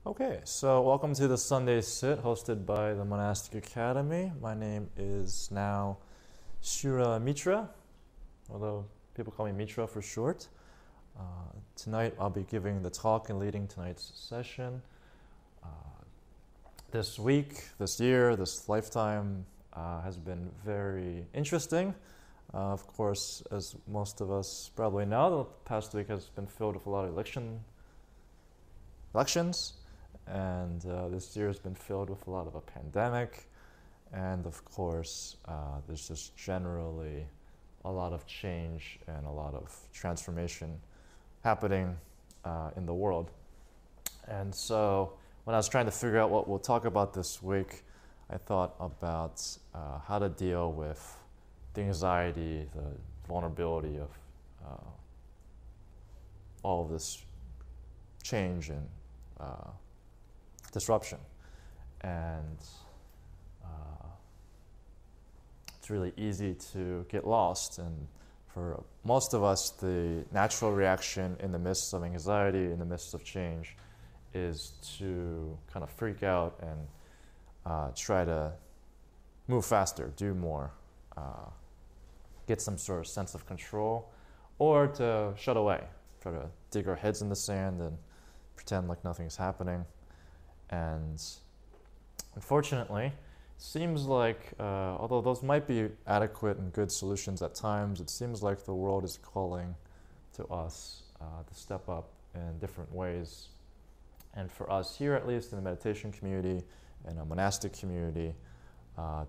Okay, so welcome to the Sunday Sit hosted by the Monastic Academy. My name is now Shura Mitra, although people call me Mitra for short. Tonight I'll be giving the talk and leading tonight's session. This week, this year, this lifetime has been very interesting. Of course, as most of us probably know, the past week has been filled with a lot of elections. And this year has been filled with a lot of a pandemic, and of course there's just generally a lot of change and a lot of transformation happening in the world. And so when I was trying to figure out what we'll talk about this week, I thought about how to deal with the anxiety, the vulnerability of all of this change and disruption. And it's really easy to get lost, and for most of us the natural reaction in the midst of anxiety, in the midst of change, is to kind of freak out and try to move faster, do more, get some sort of sense of control, or to shut away, try to dig our heads in the sand and pretend like nothing's happening. And unfortunately, it seems like, although those might be adequate and good solutions at times, it seems like the world is calling to us to step up in different ways. And for us here, at least in the meditation community and a monastic community,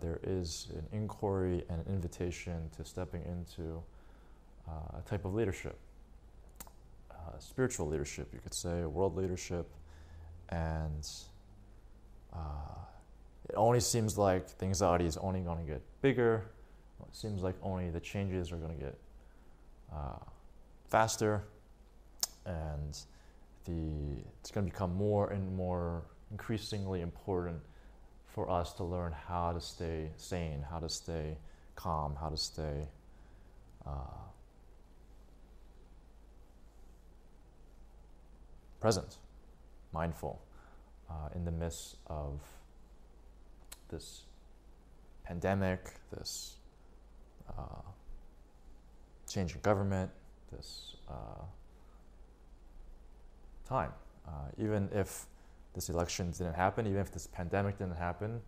there is an inquiry and an invitation to stepping into a type of leadership, spiritual leadership, you could say, world leadership. And it only seems like the anxiety is only going to get bigger. It seems like only the changes are going to get faster, and it's going to become more and more increasingly important for us to learn how to stay sane, how to stay calm, how to stay present, mindful in the midst of this pandemic, this change in government, this time. Even if this election didn't happen, even if this pandemic didn't happen,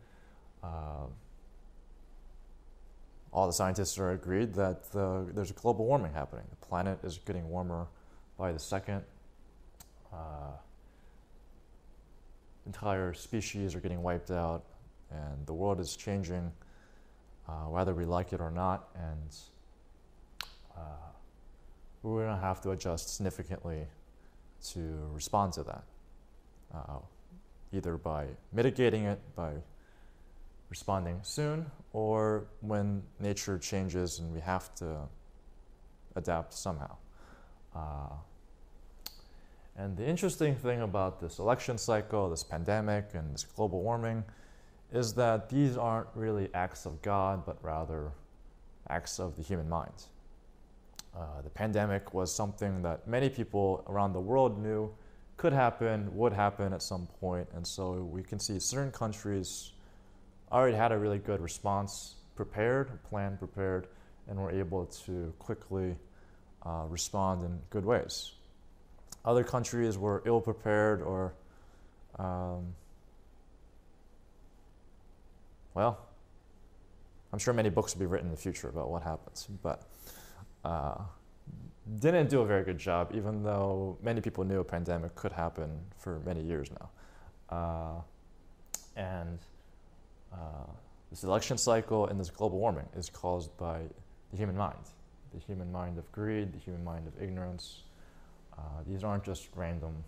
all the scientists are agreed that there's a global warming happening. The planet is getting warmer by the second. Entire species are getting wiped out, and the world is changing, whether we like it or not, and we're going to have to adjust significantly to respond to that, either by mitigating it, by responding soon, or when nature changes and we have to adapt somehow. And the interesting thing about this election cycle, this pandemic, and this global warming is that these aren't really acts of God, but rather acts of the human mind. The pandemic was something that many people around the world knew could happen, would happen at some point, and so we can see certain countries already had a really good response prepared, a plan prepared, and were able to quickly respond in good ways. Other countries were ill-prepared or, well, I'm sure many books will be written in the future about what happens, but didn't do a very good job, even though many people knew a pandemic could happen for many years now. And this election cycle and this global warming is caused by the human mind of greed, the human mind of ignorance. These aren't just random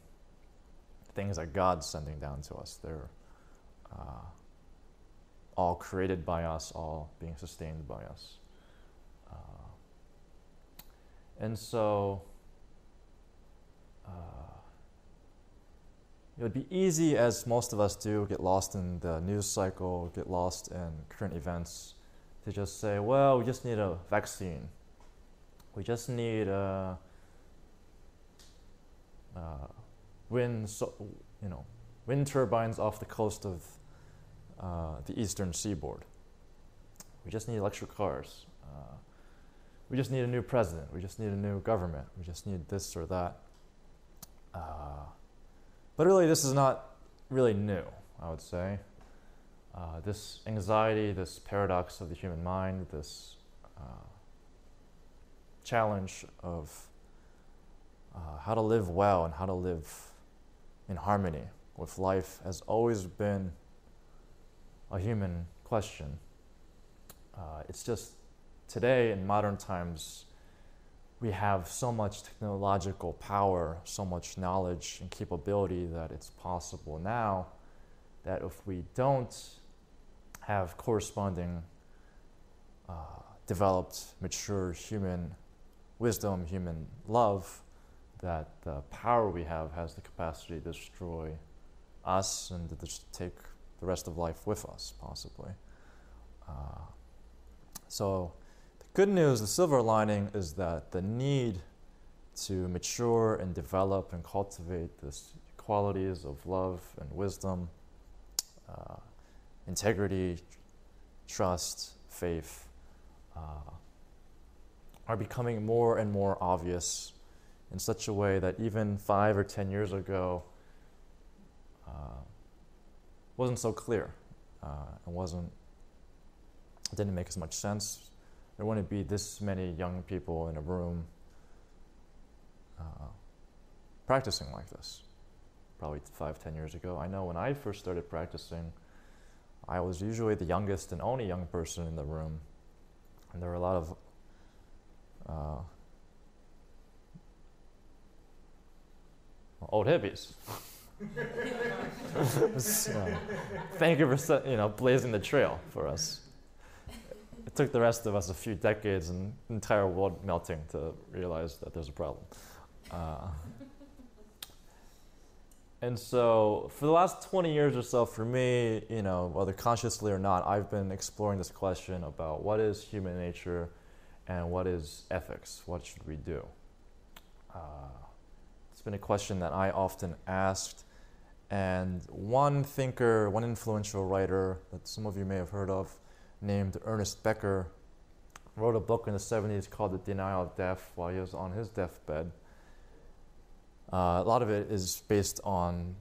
things that God's sending down to us. They're all created by us, all being sustained by us. And so it would be easy, as most of us do, get lost in the news cycle, get lost in current events, to just say, well, we just need a vaccine. We just need wind turbines off the coast of the eastern seaboard. We just need electric cars. We just need a new president. We just need a new government. We just need this or that. But really, this is not really new, I would say. This anxiety, this paradox of the human mind, this challenge of how to live well and how to live in harmony with life has always been a human question. It's just today in modern times, we have so much technological power, so much knowledge and capability that it's possible now that if we don't have corresponding developed, mature human wisdom, human love, that the power we have has the capacity to destroy us and to just take the rest of life with us, possibly. So the good news, the silver lining, is that the need to mature and develop and cultivate these qualities of love and wisdom, integrity, trust, faith, are becoming more and more obvious in such a way that even 5 or 10 years ago wasn't so clear and didn't make as much sense. There wouldn't be this many young people in a room practicing like this probably 5-10 years ago. I know when I first started practicing, I was usually the youngest and only young person in the room, and there were a lot of old hippies. Thank you for blazing the trail for us. It took the rest of us a few decades and the entire world melting to realize that there's a problem. And so for the last 20 years or so, for me, whether consciously or not, I've been exploring this question about what is human nature and what is ethics? What should we do? It's been a question that I often asked. And one thinker, one influential writer that some of you may have heard of, named Ernest Becker, wrote a book in the 70s called The Denial of Death while he was on his deathbed. A lot of it is based on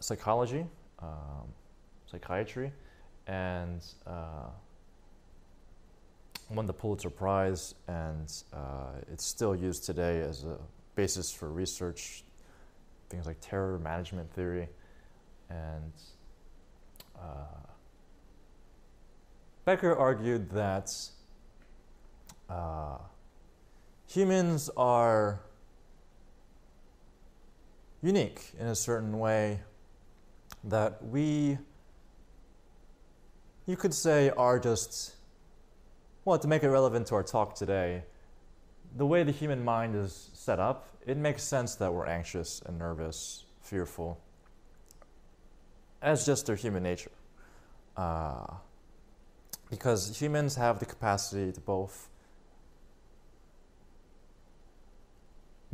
psychology, psychiatry, and won the Pulitzer Prize, and it's still used today as a basis for research, things like terror management theory. And Becker argued that humans are unique in a certain way, that we, you could say, are just, well, to make it relevant to our talk today, the way the human mind is set up, it makes sense that we're anxious and nervous, fearful, as just their human nature. Because humans have the capacity to both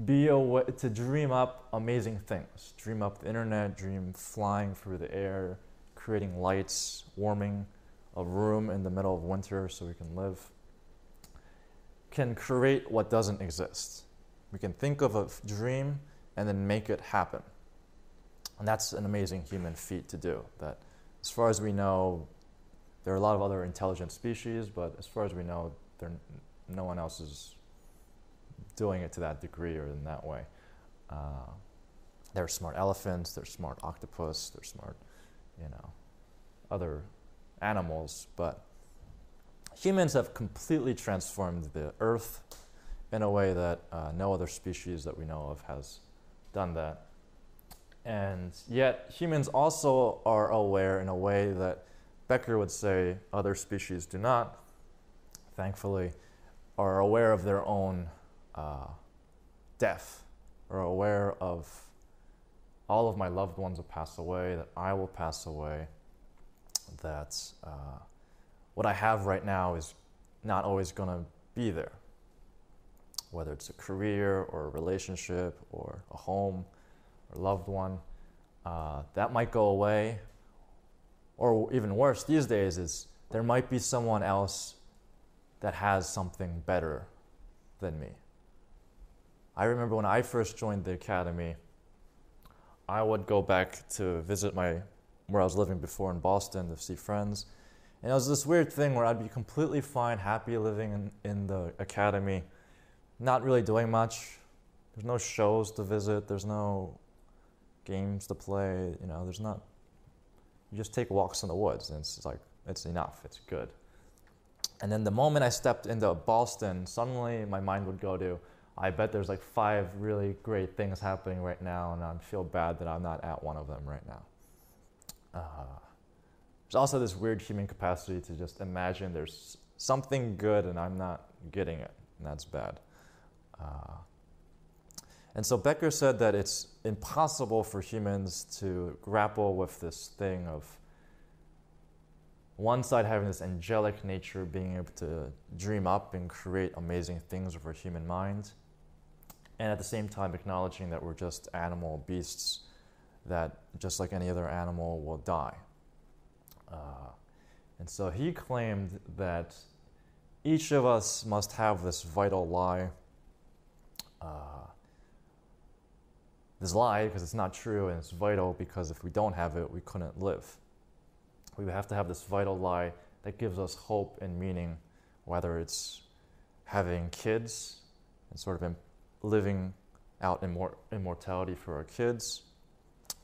to dream up amazing things, dream up the internet, dream flying through the air, creating lights, warming a room in the middle of winter so we can live, can create what doesn't exist. We can think of a dream and then make it happen. And that's an amazing human feat to do. That, as far as we know, there are a lot of other intelligent species, but as far as we know, no one else is doing it to that degree or in that way. There are smart elephants, there's smart octopus, there's smart, other animals, but humans have completely transformed the earth in a way that no other species that we know of has done that. And yet humans also are aware in a way that Becker would say other species do not, thankfully, are aware of their own death, are aware of all of my loved ones will pass away, that I will pass away, that what I have right now is not always going to be there, whether it's a career or a relationship or a home or loved one, that might go away. Or even worse these days is there might be someone else that has something better than me. I remember when I first joined the academy, I would go back to visit where I was living before in Boston to see friends. And it was this weird thing where I'd be completely fine, happy living in the academy, not really doing much. There's no shows to visit, there's no games to play, you just take walks in the woods and it's like, it's enough, it's good. And then the moment I stepped into Boston, suddenly my mind would go to, I bet there's like 5 really great things happening right now and I feel bad that I'm not at one of them right now. There's also this weird human capacity to just imagine there's something good and I'm not getting it, and that's bad. And so Becker said that it's impossible for humans to grapple with this thing of one side having this angelic nature, being able to dream up and create amazing things with our human mind, and at the same time acknowledging that we're just animal beasts that, just like any other animal, will die. And so he claimed that each of us must have this vital lie. This lie, because it's not true, and it's vital because if we don't have it, we couldn't live. We have to have this vital lie that gives us hope and meaning, whether it's having kids and sort of living out immortality for our kids,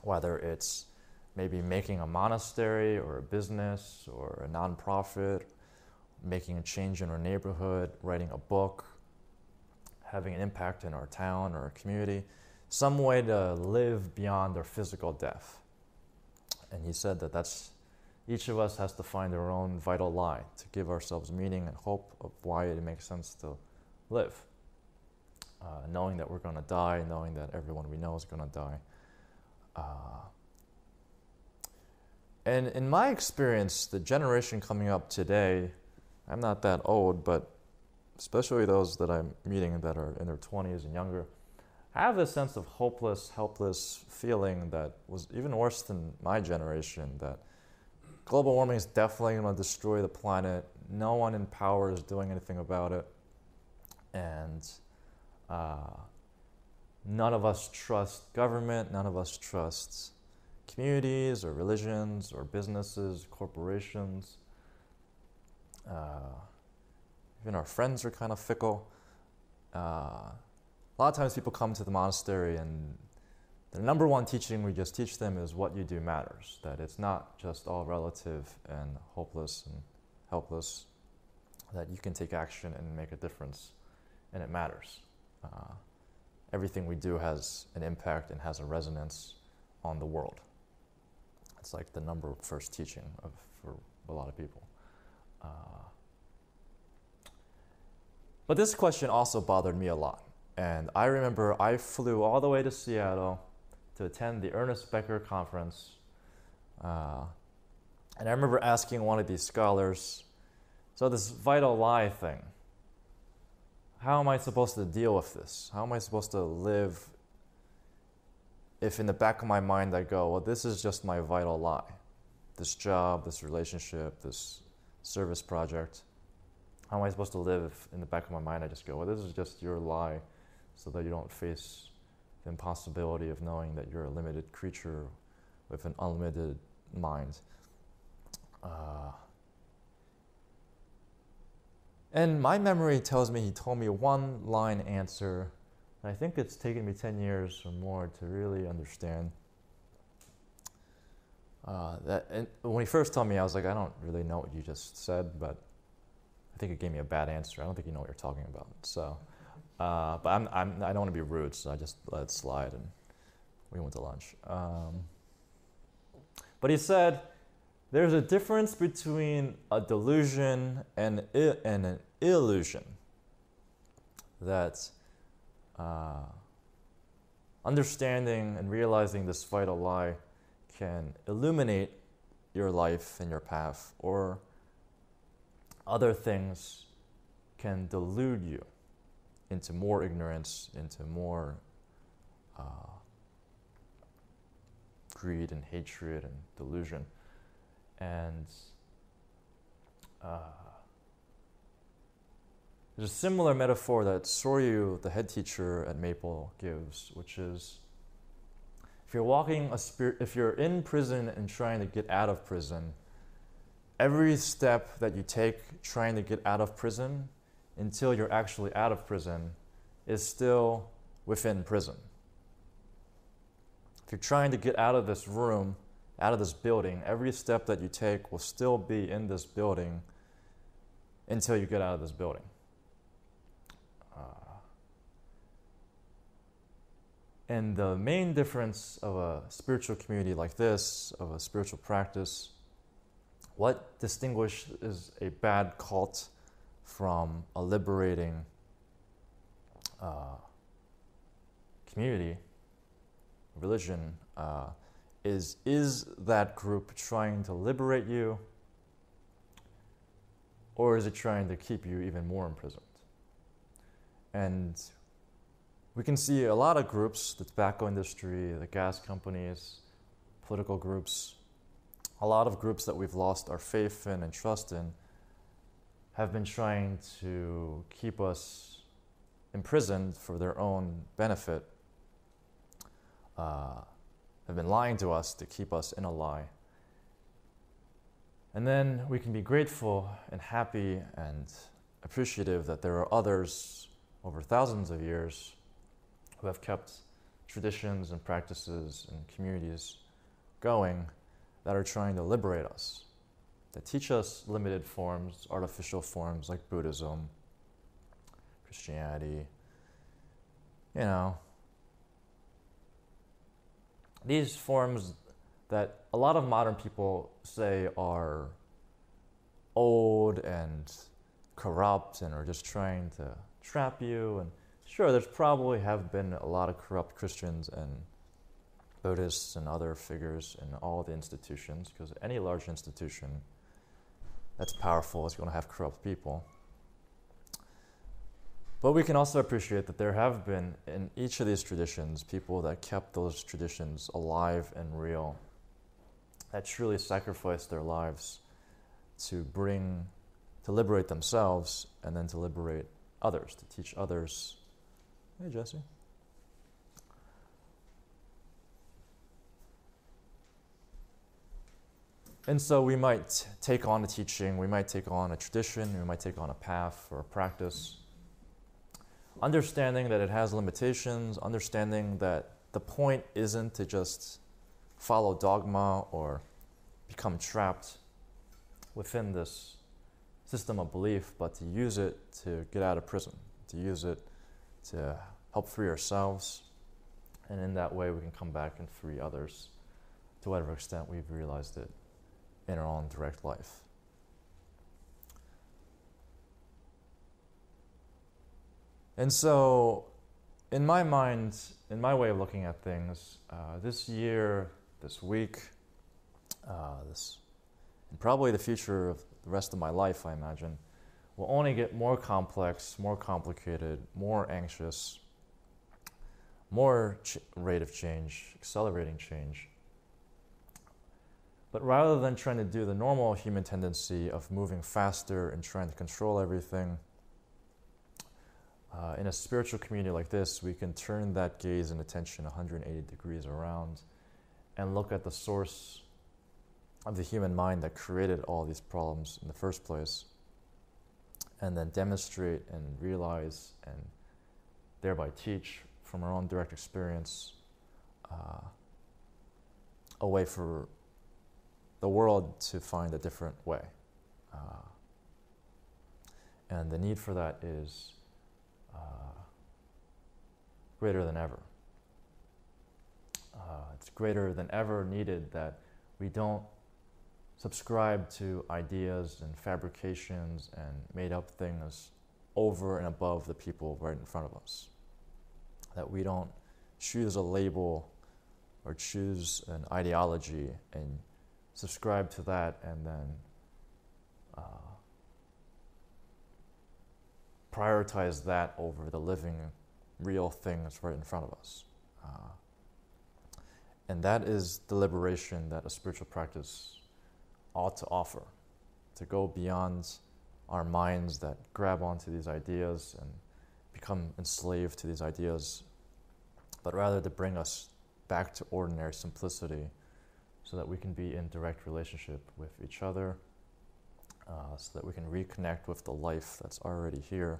whether it's maybe making a monastery or a business or a nonprofit, making a change in our neighborhood, writing a book, having an impact in our town or our community, some way to live beyond our physical death. And he said that each of us has to find our own vital lie to give ourselves meaning and hope of why it makes sense to live. Knowing that we're going to die, knowing that everyone we know is going to die. And in my experience, the generation coming up today, I'm not that old, but especially those that I'm meeting that are in their 20s and younger, have this sense of hopeless, helpless feeling that was even worse than my generation, that global warming is definitely going to destroy the planet. No one in power is doing anything about it. And none of us trust government, none of us trust communities or religions or businesses, corporations. Even our friends are kind of fickle. A lot of times people come to the monastery and the number one teaching we just teach them is what you do matters, that it's not just all relative and hopeless and helpless, that you can take action and make a difference, and it matters. Everything we do has an impact and has a resonance on the world. It's like the first teaching for a lot of people. But this question also bothered me a lot. And I remember I flew all the way to Seattle to attend the Ernest Becker conference. And I remember asking one of these scholars, so this vital lie thing, how am I supposed to deal with this? How am I supposed to live if in the back of my mind I go, well, this is just my vital lie. This job, this relationship, this service project. How am I supposed to live if in the back of my mind I just go, well, this is just your lie, so that you don't face the impossibility of knowing that you're a limited creature with an unlimited mind. And my memory tells me he told me a one-line answer, and I think it's taken me 10 years or more to really understand. And when he first told me, I was like, I don't really know what you just said, but I think it gave me a bad answer. I don't think you know what you're talking about. So, but I don't want to be rude, so I just let it slide, and we went to lunch. But he said, there's a difference between a delusion and an illusion. That understanding and realizing this vital lie can illuminate your life and your path, or other things can delude you into more ignorance, into more greed and hatred and delusion. And there's a similar metaphor that Soryu, the head teacher at Maple, gives, which is if you're in prison and trying to get out of prison, every step that you take trying to get out of prison until you're actually out of prison is still within prison. If you're trying to get out of this room, out of this building, every step that you take will still be in this building until you get out of this building. And the main difference of a spiritual community like this, of a spiritual practice, what distinguishes a bad cult from a liberating community, religion, is that group trying to liberate you, or is it trying to keep you even more imprisoned? And we can see a lot of groups, the tobacco industry, the gas companies, political groups, a lot of groups that we've lost our faith in and trust in have been trying to keep us imprisoned for their own benefit, have been lying to us to keep us in a lie. And then we can be grateful and happy and appreciative that there are others over thousands of years who have kept traditions and practices and communities going that are trying to liberate us, that teach us limited forms, artificial forms like Buddhism, Christianity, these forms that a lot of modern people say are old and corrupt and are just trying to trap you. And sure, there's probably have been a lot of corrupt Christians and Buddhists and other figures in all the institutions, because any large institution that's powerful is going to have corrupt people. But we can also appreciate that there have been, in each of these traditions, people that kept those traditions alive and real, that truly sacrificed their lives to liberate themselves and then to liberate others, to teach others. Hey, Jesse. And so we might take on a teaching, we might take on a tradition, we might take on a path or a practice, understanding that it has limitations, understanding that the point isn't to just follow dogma or become trapped within this system of belief, but to use it to get out of prison, to use it to help free ourselves, and in that way we can come back and free others to whatever extent we've realized it in our own direct life. And so, in my mind, in my way of looking at things, this year, this week, and probably the future of the rest of my life, I imagine, will only get more complex, more complicated, more anxious, more rate of change, accelerating change. But rather than trying to do the normal human tendency of moving faster and trying to control everything, in a spiritual community like this, we can turn that gaze and attention 180 degrees around and look at the source of the human mind that created all these problems in the first place, and then demonstrate and realize and thereby teach from our own direct experience a way for the world to find a different way. And the need for that is greater than ever. It's greater than ever needed that we don't subscribe to ideas and fabrications and made up things over and above the people right in front of us. That we don't choose a label or choose an ideology and subscribe to that and then prioritize that over the living, real things right in front of us. And that is the liberation that a spiritual practice ought to offer, to go beyond our minds that grab onto these ideas and become enslaved to these ideas, but rather to bring us back to ordinary simplicity so that we can be in direct relationship with each other, so that we can reconnect with the life that's already here,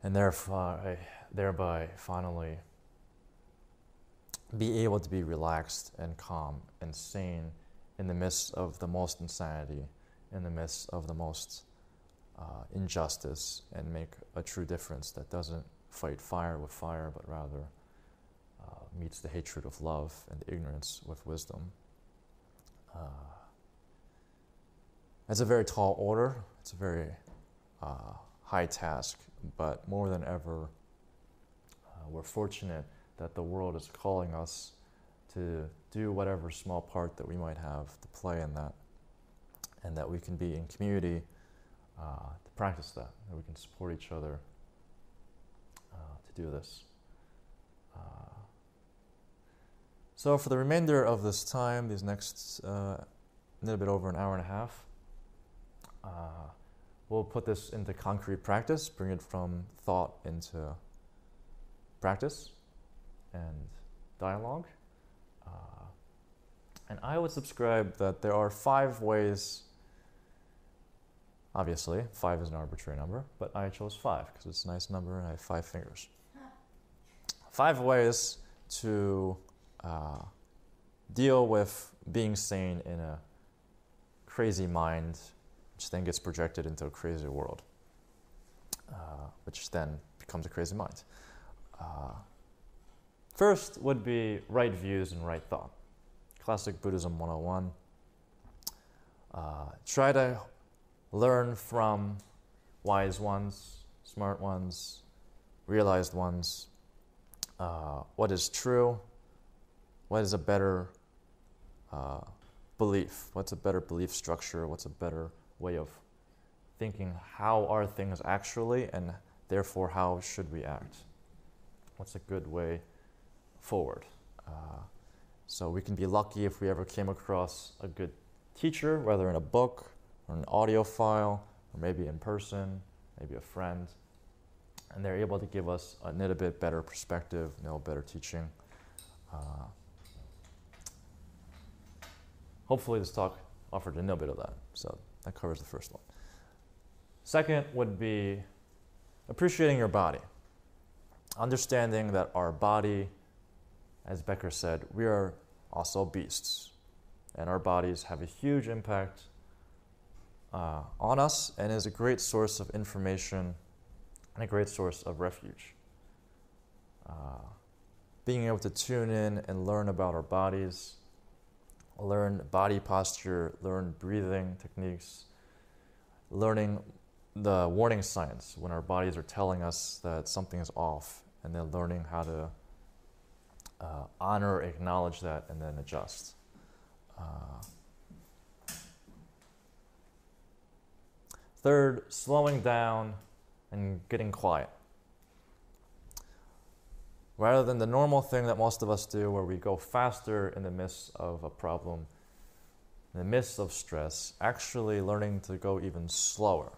and thereby finally be able to be relaxed and calm and sane in the midst of the most insanity, in the midst of the most injustice, and make a true difference that doesn't fight fire with fire, but rather meets the hatred of love and ignorance with wisdom. It's a very tall order. It's a very high task, but more than ever, we're fortunate that the world is calling us to do whatever small part that we might have to play in that, and that we can be in community to practice that we can support each other to do this. So for the remainder of this time, these next little bit over an hour and a half, we'll put this into concrete practice, bring it from thought into practice and dialogue. And I would subscribe that there are 5 ways. Obviously, 5 is an arbitrary number, but I chose 5 because it's a nice number and I have 5 fingers. 5 ways to deal with being sane in a crazy mind, which then gets projected into a crazy world, which then becomes a crazy mind. First would be right views and right thought. Classic Buddhism 101. Try to learn from wise ones, smart ones, realized ones, what is true, what is a better belief, what's a better belief structure, what's a better way of thinking, how are things actually, and therefore how should we act? What's a good way forward? So we can be lucky if we ever came across a good teacher, whether in a book or an audio file, or maybe in person, maybe a friend, and they're able to give us a little bit better perspective, better teaching. Hopefully this talk offered a little bit of that, so that covers the first one. Second would be appreciating your body. Understanding that our body, as Becker said, we are also beasts, and our bodies have a huge impact on us and is a great source of information and a great source of refuge. Being able to tune in and learn about our bodies, learn body posture, learn breathing techniques, learning the warning signs when our bodies are telling us that something is off, and then learning how to honor, acknowledge that, and then adjust. Third, slowing down and getting quiet. Rather than the normal thing that most of us do where we go faster in the midst of a problem, in the midst of stress, actually learning to go even slower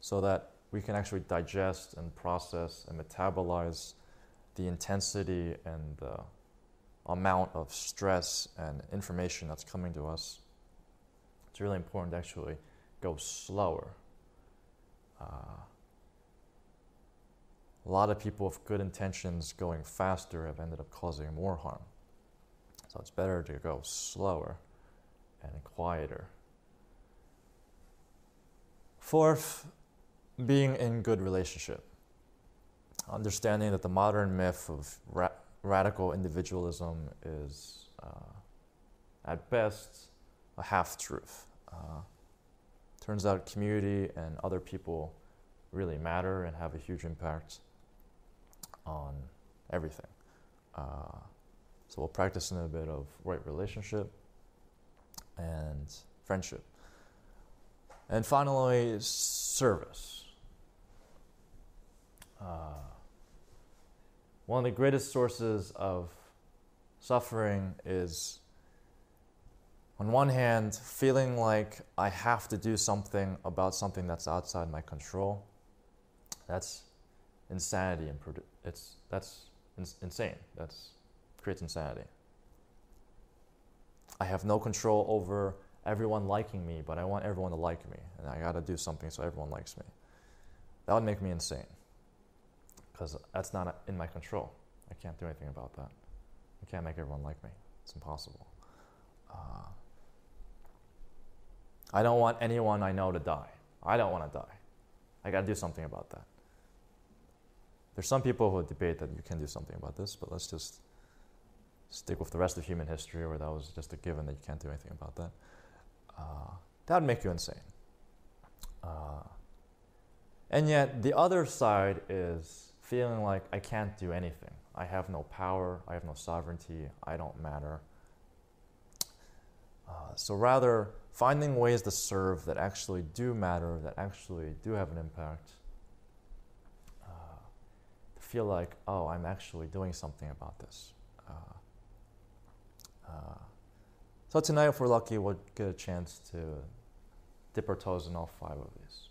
so that we can actually digest and process and metabolize the intensity and the amount of stress and information that's coming to us. It's really important to actually go slower. A lot of people with good intentions going faster have ended up causing more harm. So it's better to go slower and quieter. Fourth, being in good relationship. Understanding that the modern myth of radical individualism is, at best, a half-truth. Turns out community and other people really matter and have a huge impact on everything. So we'll practice in a bit of right relationship and friendship. And finally, service. One of the greatest sources of Suffering is, on one hand, feeling like I have to do something about something that's outside my control. That's insanity, and that's insane. That creates insanity. I have no control over everyone liking me, but I want everyone to like me, and I gotta do something so everyone likes me. That would make me insane, because that's not in my control. I can't do anything about that. I can't make everyone like me. It's impossible. I don't want anyone I know to die. I don't want to die. I gotta do something about that. There's some people who debate that you can do something about this, but let's just stick with the rest of human history where that was just a given that you can't do anything about that. That would make you insane. And yet the other side is feeling like I can't do anything. I have no power, I have no sovereignty, I don't matter. So rather, finding ways to serve that actually do matter, that actually do have an impact, to feel like, oh, I'm actually doing something about this. So tonight, if we're lucky, we'll get a chance to dip our toes in all 5 of these.